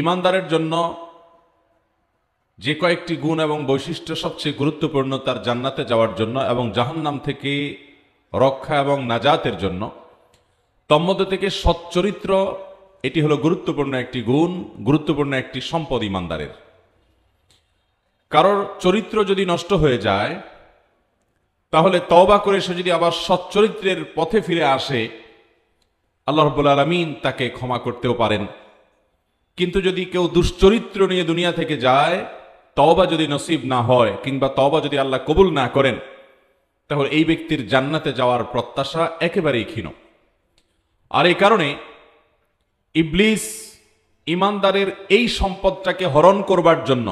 ইমানদারের জন্য যে কয়েকটি গুণ এবং বৈশিষ্ট্য সবচেয়ে গুরুত্বপূর্ণ তার জান্নাতে যাওয়ার জন্য এবং জাহান্নাম থেকে রক্ষা এবং নাজাতের জন্য, তন্মধ্যে থেকে সচ্চরিত্র এটি হলো গুরুত্বপূর্ণ একটি গুণ, গুরুত্বপূর্ণ একটি সম্পদ ইমানদারের। কারোর চরিত্র যদি নষ্ট হয়ে যায়, তাহলে তওবা করে সে যদি আবার সচ্চরিত্রের পথে ফিরে আসে, আল্লাহ রাব্বুল আলামিন তাকে ক্ষমা করতেও পারেন। কিন্তু যদি কেউ দুশ্চরিত্র নিয়ে দুনিয়া থেকে যায়, তওবা যদি নসিব না হয় কিংবা তওবা যদি আল্লাহ কবুল না করেন, তাহলে এই ব্যক্তির জান্নাতে যাওয়ার প্রত্যাশা একেবারেই ক্ষীণ। আর এই কারণে ইবলিস ইমানদারের এই সম্পদটাকে হরণ করবার জন্য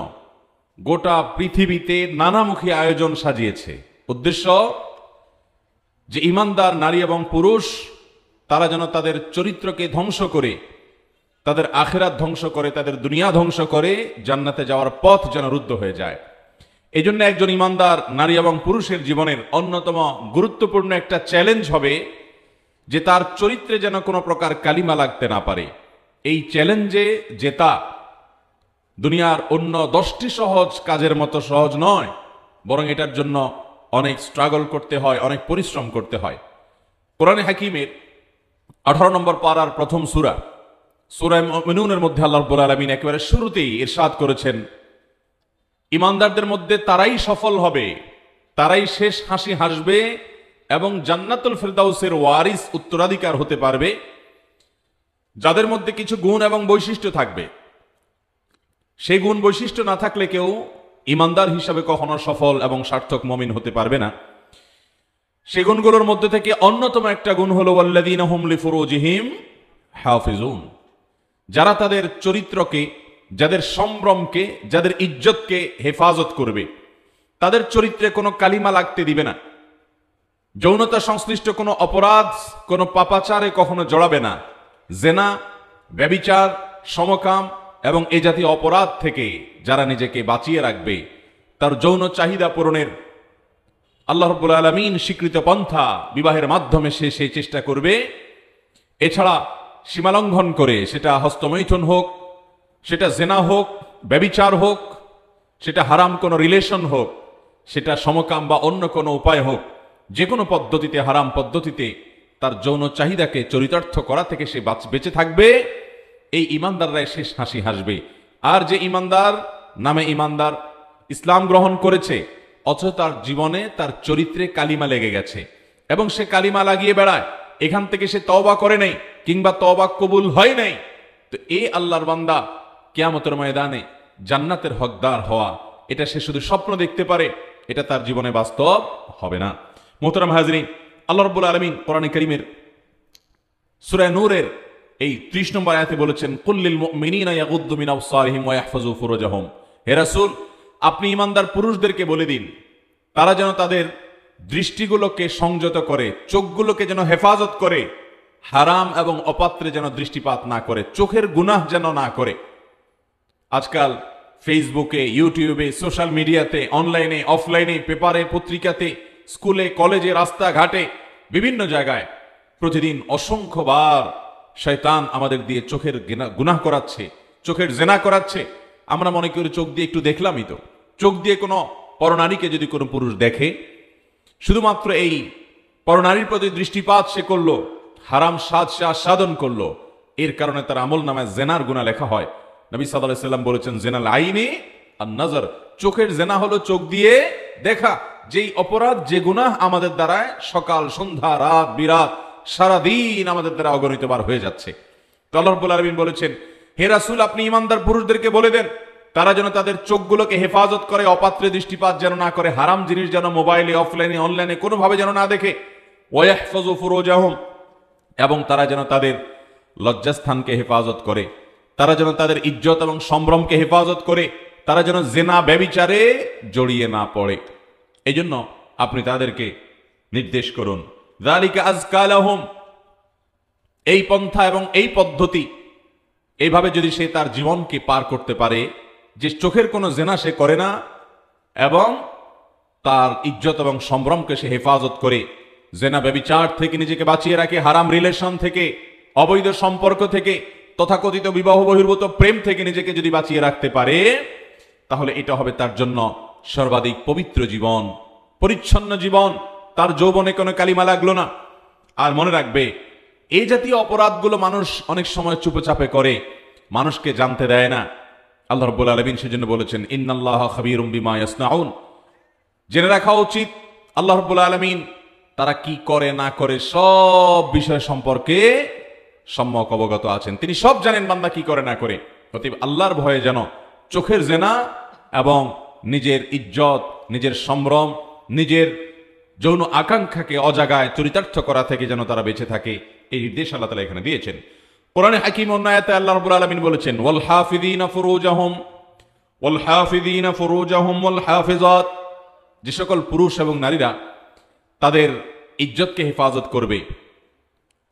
গোটা পৃথিবীতে নানামুখী আয়োজন সাজিয়েছে। উদ্দেশ্য যে ইমানদার নারী এবং পুরুষ তারা যেন তাদের চরিত্রকে ধ্বংস করে, তাদের আখিরাত ধ্বংস করে, তাদের দুনিয়া ধ্বংস করে জান্নাতে যাওয়ার পথ যেন রুদ্ধ হয়ে যায়। এই জন্য একজন ইমানদার নারী এবং পুরুষের জীবনের অন্যতম গুরুত্বপূর্ণ একটা চ্যালেঞ্জ হবে যে তার চরিত্রে যেন কোনো প্রকার কালিমা লাগতে না পারে। এই চ্যালেঞ্জে জেতা দুনিয়ার অন্য 10টি সহজ কাজের মতো সহজ নয়, বরং এটার জন্য অনেক স্ট্রাগল করতে হয়, অনেক পরিশ্রম করতে হয়। কোরআনে হাকিমের 18 নম্বর পারার প্রথম সূরা সূরা মুমিনুনের মধ্যে আল্লাহ রাব্বুল আলামিন একেবারে শুরুতেই ইরশাদ করেছেন, ইমানদারদের মধ্যে তারাই সফল হবে, তারাই শেষ হাসি হাসবে এবং জান্নাতুল ফিরদাউসের ওয়ারিস উত্তরাধিকার হতে পারবে, যাদের মধ্যে কিছু গুণ এবং বৈশিষ্ট্য থাকবে। সেই গুণ বৈশিষ্ট্য না থাকলে কেউ ইমানদার হিসাবে কখনো সফল এবং সার্থক মুমিন হতে পারবে না। সেই গুণগুলোর মধ্যে থেকে অন্যতম একটা গুণ হলো ওয়াল্লাযীনা হুম লিফুরুজিহিম হাফিজুন, যারা তাদের চরিত্রকে, যাদের সম্ভ্রমকে, যাদের ইজ্জতকে হেফাজত করবে, তাদের চরিত্রে কোনো কালিমা লাগতে দিবে না, যৌনতা সংশ্লিষ্ট কোনো অপরাধ, কোনো পাপাচারে কখনো জড়াবে না, জেনা, ব্যভিচার, সমকাম এবং এ জাতীয় অপরাধ থেকে যারা নিজেকে বাঁচিয়ে রাখবে, তার যৌন চাহিদা পূরণের আল্লাহ রাব্বুল আলামিন স্বীকৃত পন্থা বিবাহের মাধ্যমে সে সেই চেষ্টা করবে। এছাড়া সীমালঙ্ঘন করে, সেটা হস্তমৈথুন হোক, সেটা জেনা হোক, ব্যভিচার হোক, সেটা হারাম কোনো রিলেশন হোক, সেটা সমকাম বা অন্য কোনো উপায় হোক, যে কোনো পদ্ধতিতে, হারাম পদ্ধতিতে তার যৌন চাহিদাকে চরিতার্থ করা থেকে সে বেঁচে থাকবে। এই ইমানদাররাই শেষ হাসি হাসবে। আর যে ইমানদার নামে ইমানদার, ইসলাম গ্রহণ করেছে অথচ তার জীবনে, তার চরিত্রে কালিমা লেগে গেছে এবং সে কালিমা লাগিয়ে বেড়ায়, এখান থেকে সে তওবা করে নাই কিংবা তওবা কবুল হয় নাই, তো এই আল্লাহর বান্দা কিয়ামতের ময়দানে জান্নাতের হকদার হওয়া, এটা সে শুধু স্বপ্ন দেখতে পারে, এটা তার জীবনে বাস্তব হবে না। মোহতারাম হাজরিন, আল্লাহ রাব্বুল আলামিন কোরআনে কারীমের সূরা নূরের এই 30 নম্বর আয়াতে বলেছেন, কুল্লিল মুমিনিনা ইয়াগুদ্দু মিন আবসারিহিম ওয়া ইয়াহফাজু ফুরুজাহুম। হে রাসূল, আপনি ইমানদার পুরুষদেরকে বলে দিন তারা যেন তাদের দৃষ্টিগুলোকে সংযত করে, চোখগুলোকে যেন হেফাজত করে, হারাম এবং অপাত্রে যেন দৃষ্টিপাত না করে, চোখের গুনাহ যেন না করে। আজকাল ফেসবুকে, ইউটিউবে, সোশ্যাল মিডিয়াতে, অনলাইনে, অফলাইনে, পেপারে, পত্রিকাতে, স্কুলে, কলেজে, রাস্তাঘাটে, বিভিন্ন জায়গায় প্রতিদিন অসংখ্যবার শয়তান আমাদের দিয়ে চোখের গুনাহ করাচ্ছে, চোখের জেনা করাচ্ছে। আমরা মনে করি চোখ দিয়ে একটু দেখলামই তো। চোখ দিয়ে কোনো পরনারীকে যদি কোনো পুরুষ দেখে, শুধুমাত্র এই পরনারীর প্রতি দৃষ্টিপাত সে করলো, হারাম স্বাদ সে আস্বাদন করলো, এর কারণে তার আমল নামায় জেনার গুনাহ লেখা হয়। নবী সাল্লাল্লাহু আলাইহি সাল্লাম বলেছেন, জেনাল আইনি আর নজর, চোখের জেনা হলো চোখ দিয়ে দেখা। যেই অপরাধ, যে গুনাহ আমাদের দ্বারা সকাল সন্ধ্যা রাত বিরাত সারাদিন আমাদের দ্বারা অগণিত বার হয়ে যাচ্ছে। তো আল্লাহ রাব্বুল আলামিন বলেছেন, হে রাসূল, আপনি ইমানদার পুরুষদেরকে বলে দেন তারা যেন তাদের চোখগুলোকে হেফাজত করে, অপাত্রে দৃষ্টিপাত যেন না করে, হারাম জিনিস যেন মোবাইলে, অফলাইনে, অনলাইনে কোনোভাবে যেন না দেখে, ওয়া ইয়াহফাজু ফুরুজাহুম, এবং তারা যেন তাদের লজ্জাস্থানকে হেফাজত করে, তারা যেন তাদের ইজ্জত এবং সম্ভ্রমকে হেফাজত করে, তারা যেন জেনা ব্যভিচারে জড়িয়ে না পড়ে। এই জন্য আপনি তাদেরকে নির্দেশ করুন, যালিকা আযকা লাহুম, এই পন্থা এবং এই পদ্ধতি, এইভাবে যদি সে তার জীবনকে পার করতে পারে, যে চোখের কোনো জেনা সে করে না এবং তার ইজ্জত এবং সম্ভ্রমকে সে হেফাজত করে, জেনা ব্যভিচার থেকে নিজেকে বাঁচিয়ে রাখে, হারাম রিলেশন থেকে, অবৈধ সম্পর্ক থেকে, তথাকথিত বিবাহ বহির্ভূত প্রেম থেকে নিজেকে যদি বাঁচিয়ে রাখতে পারে, তাহলে এটা হবে তার জন্য সর্বাধিক পবিত্র জীবন, পরিচ্ছন্ন জীবন। তার যৌবনে কোনো কালিমা লাগলো না। আর মনে রাখবে, এই জাতীয় অপরাধগুলো মানুষ অনেক সময় চুপচাপে করে, মানুষকে জানতে দেয় না। আল্লাহ রাব্বুল আলামিন সেজন্য বলেছেন, ইন্নাল্লাহা খাবীরুম বিমা ইয়াসনাউন। জেনে রাখা উচিত আল্লাহ রাব্বুল আলামিন তারা কি করে না করে সব বিষয় সম্পর্কে সম্যক অবগত আছেন। তিনি সব জানেন বান্দা কি করে না করে। অতএব আল্লাহর ভয়ে যেন চোখের জেনা এবং নিজের ইজ্জত, নিজের সম্ভ্রম, নিজের যৌন আকাঙ্ক্ষাকে অজাগায় চরিতার্থ করা থেকে যেন তারা বেঁচে থাকে, এই নির্দেশ আল্লাহ তাআলা এখানে দিয়েছেন। কোরআনে হাকিম অন্য আয়াতে আল্লাহ রাব্বুল আলামিন বলেছেন, ওয়াল হাফিযিনা ফুরুজাহুম ওয়াল হাফিজাত। যে সকল পুরুষ এবং নারীরা তাদের ইজ্জতকে হেফাজত করবে,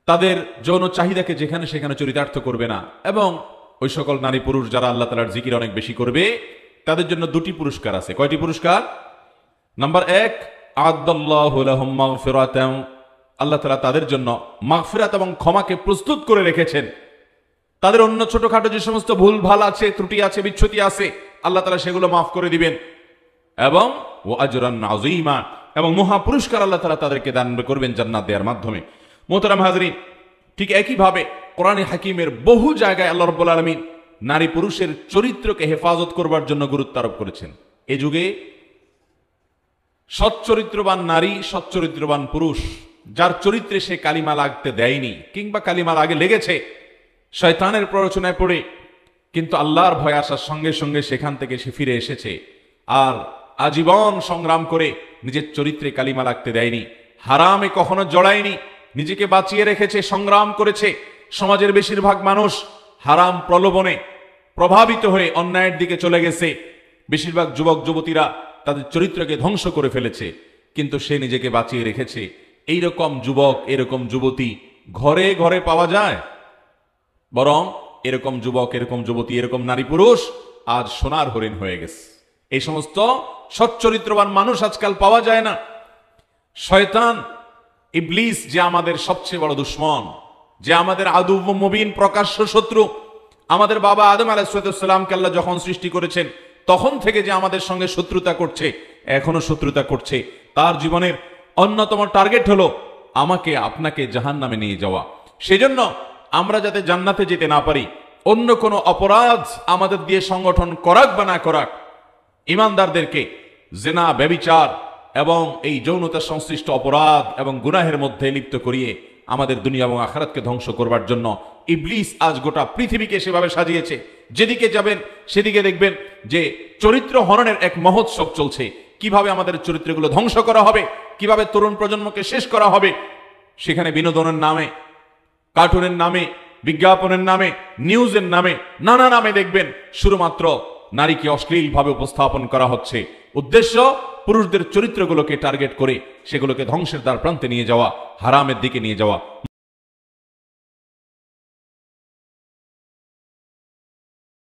তাদের যৌন চাহিদাকে যেখানে সেখানে চরিতার্থ করবে না, এবং ওই সকল নারী পুরুষ যারা আল্লাহ তাআলার জিকির অনেক বেশি করবে, তাদের জন্য দুটি পুরস্কার আছে। কয়টি পুরস্কার? নাম্বার 1, আ'আদাল্লাহু লাহুম মাগফিরাতান। আল্লাহ তাআলা তাদের জন্য মাগফিরাত এবং ক্ষমাকে প্রস্তুত করে রেখেছেন। তাদের অন্য ছোটখাটো যে সমস্ত ভুল ভাল আছে, ত্রুটি আছে, বিচ্যুতি আছে, আল্লাহ তাআলা সেগুলো মাফ করে দিবেন। এবং ওয়া আজরান আযীমা, এবং মহা পুরস্কার আল্লাহ তাআলা তাদেরকে দান করবেন জান্নাত দেওয়ার মাধ্যমে। মোহতারাম হাজরিন, ঠিক একইভাবে কোরআনে হাকিমের বহু জায়গায় আল্লাহ রাব্বুল আলামিন নারী পুরুষের চরিত্রকে হেফাজত করবার জন্য গুরুত্ব আরোপ করেছেন। এ যুগে সচ্চরিত্রবান নারী, সচ্চরিত্রবান পুরুষ, যার চরিত্রে সে কালিমা লাগতে দেয়নি কিংবা কালিমা আগে লেগেছে শয়তানের প্ররোচনায় পড়ে, কিন্তু আল্লাহর ভয় আসার সঙ্গে সঙ্গে সেখান থেকে সে ফিরে এসেছে আর আজীবন সংগ্রাম করে নিজের চরিত্রে কালিমা লাগতে দেয়নি, হারামে কখনো জড়ায়নি, নিজেকে বাঁচিয়ে রেখেছে, সংগ্রাম করেছে। সমাজের বেশিরভাগ মানুষ হারাম প্রলোভনে প্রভাবিত হয়ে অন্যায়ের দিকে চলে গেছে। বেশিরভাগ যুবক যুবতীরা তাদের চরিত্রকে ধ্বংস করে ফেলেছে, কিন্তু সে নিজেকে বাঁচিয়ে রেখেছে। এইরকম যুবক, এরকম যুবতী ঘরে ঘরে পাওয়া যায়। বরং এরকম যুবক, এরকম যুবতী, এরকম নারী পুরুষ আজ সোনার হরিণ হয়ে গেছে। এই সমস্ত সচ্চরিত্রবান মানুষ আজকাল পাওয়া যায় না। শয়তান, ইবলিস, যে আমাদের সবচেয়ে বড় দুশমন, যে আমাদের আদু মুবিন, প্রকাশ্য শত্রু, আমাদের বাবা আদম আলাইহিস সালামকে আল্লাহ যখন সৃষ্টি করেছেন তখন থেকে যে আমাদের সঙ্গে শত্রুতা করছে, এখনো শত্রুতা করছে, তার জীবনের অন্যতম টার্গেট হলো আমাকে আপনাকে জাহান্নামে নিয়ে যাওয়া। সেজন্য আমরা যাতে জান্নাতে যেতে না পারি, অন্য কোনো অপরাধ আমাদের দিয়ে সংগঠন করাক বা না করাক, ইমানদারদেরকে জেনা, ব্যভিচার এবং এই যৌনতা সংশ্লিষ্ট অপরাধ এবং গুনাহের মধ্যে লিপ্ত করিয়ে আমাদের দুনিয়া এবং আখিরাতকে ধ্বংস করবার জন্য ইবলিস আজ গোটা পৃথিবীকে সেভাবে সাজিয়েছে। যেদিকে যাবেন সেদিকে দেখবেন যে চরিত্র হননের এক মহোৎসব চলছে। কিভাবে আমাদের চরিত্রগুলো ধ্বংস করা হবে, কিভাবে তরুণ প্রজন্মকে শেষ করা হবে, সেখানে বিনোদনের নামে, কার্টুনের নামে, বিজ্ঞাপনের নামে, নিউজের নামে, নানা নামে দেখবেন শুধুমাত্র নারীকে অশ্লীলভাবে উপস্থাপন করা হচ্ছে। উদ্দেশ্য পুরুষদের চরিত্রগুলোকে টার্গেট করে সেগুলোকে ধ্বংসের দ্বার প্রান্তে নিয়ে যাওয়া, হারামের দিকে নিয়ে যাওয়া।